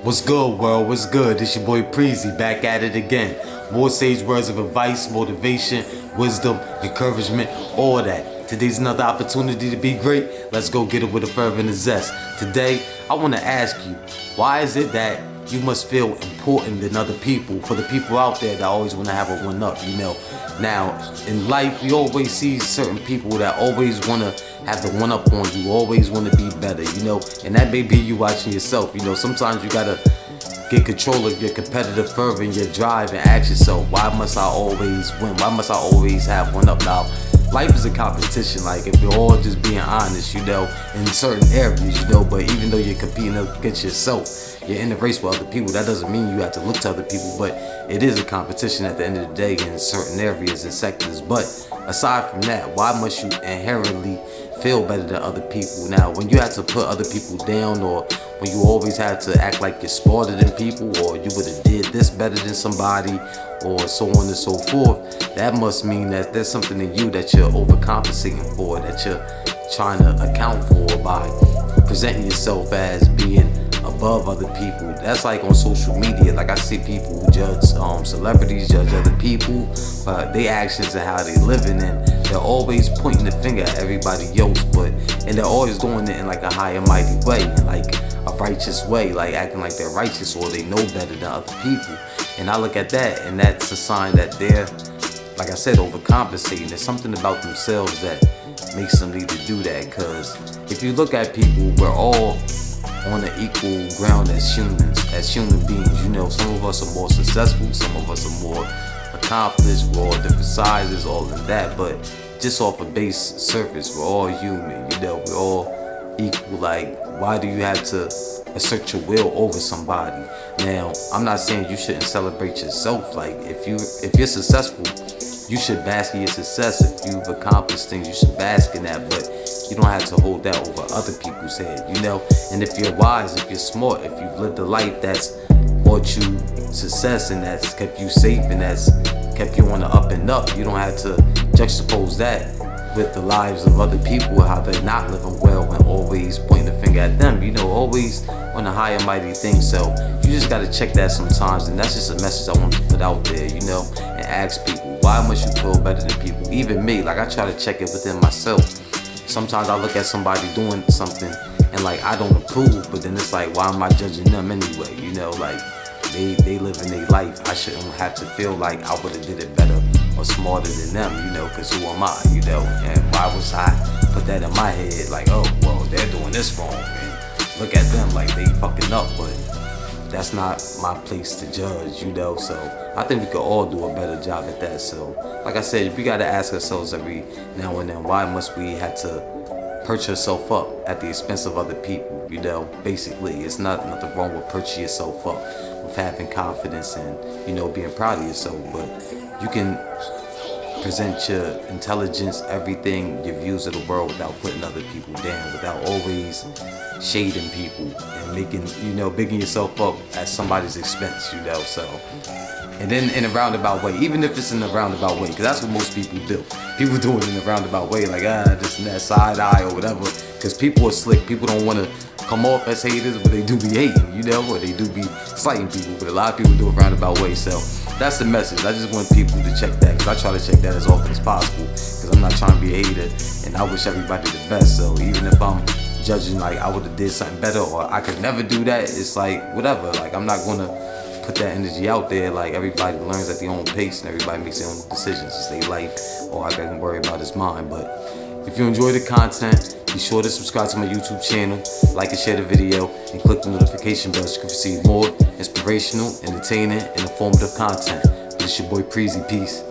What's good, world? What's good? This your boy Preezy, back at it again. More sage words of advice, motivation, wisdom, encouragement, all that. Today's another opportunity to be great. Let's go get it with a fervor and a zest. Today, I want to ask you, why is it that you must feel important than other people? For the people out there that always want to have a one-up, Now, in life, we always see certain people that always want to have the one-up on you, always want to be better, And that may be you watching yourself, Sometimes you got to get control of your competitive fervor and your drive and ask yourself, why must I always win? Why must I always have one-up? Now, life is a competition, like if you're all just being honest, in certain areas, but even though you're competing against yourself, you're in the race with other people. That doesn't mean you have to look to other people, but it is a competition at the end of the day in certain areas and sectors. But aside from that, why must you inherently feel better than other people? Now, when you have to put other people down, or when you always have to act like you're smarter than people, or you would have did this better than somebody, or so on and so forth, that must mean that there's something in you that you're overcompensating for, that you're trying to account for by presenting yourself as being above other people. That's like on social media. Like I see people who judge celebrities, judge other people, their actions and how they living, and they're always pointing the finger at everybody else, and they're always doing it in like a high and mighty way, like a righteous way, like acting like they're righteous or they know better than other people. And I look at that, and that's a sign that they're, like I said, overcompensating. There's something about themselves that makes them need to do that, because if you look at people, we're all on an equal ground as humans, as human beings. Some of us are more successful, some of us are more accomplished, we're all different sizes, all of that, but just off a base surface, we're all human, we're all equal. Like, why do you have to assert your will over somebody? Now, I'm not saying you shouldn't celebrate yourself. Like, if you're successful, you should bask in your success. If you've accomplished things, you should bask in that, but you don't have to hold that over other people's head, And if you're wise, if you're smart, if you've lived a life that's brought you success and that's kept you safe and that's kept you on the up and up, you don't have to juxtapose that with the lives of other people, how they're not living well, and always pointing the finger at them, always on the high and mighty thing. So you just gotta check that sometimes, and that's just a message I want to put out there, and ask people, why must you feel better than people? Even me, like I try to check it within myself. Sometimes I look at somebody doing something and like I don't approve, but then it's like, why am I judging them anyway? Like they live in their life. I shouldn't have to feel like I would have did it better or smarter than them, because who am I, And why was I put that in my head? Like, oh, well, they're doing this wrong, and look at them like they fucking up, but that's not my place to judge, So I think we could all do a better job at that. So, like I said, we gotta ask ourselves every now and then, why must we have to perch yourself up at the expense of other people? Basically, it's nothing wrong with perching yourself up, with having confidence and being proud of yourself, but you can present your intelligence, everything, your views of the world without putting other people down, without always shading people and making, bigging yourself up at somebody's expense, So, and then in a roundabout way, even if it's in a roundabout way, because that's what most people do. People do it in a roundabout way, like, this and that, side eye or whatever, because people are slick. People don't want to come off as haters, but they do be hating, or they do be slighting people, but a lot of people do it roundabout way. So that's the message. I just want people to check that, because I try to check that as often as possible, because I'm not trying to be a hater, and I wish everybody the best. So even if I'm judging like I would have did something better, or I could never do that, it's like whatever. Like, I'm not gonna put that energy out there. Like, everybody learns at their own pace and everybody makes their own decisions. It's their life. All I can worry about is mine. But if you enjoy the content, be sure to subscribe to my YouTube channel, like and share the video, and click the notification bell so you can receive more inspirational, entertaining, and informative content. This is your boy Preezy. Peace.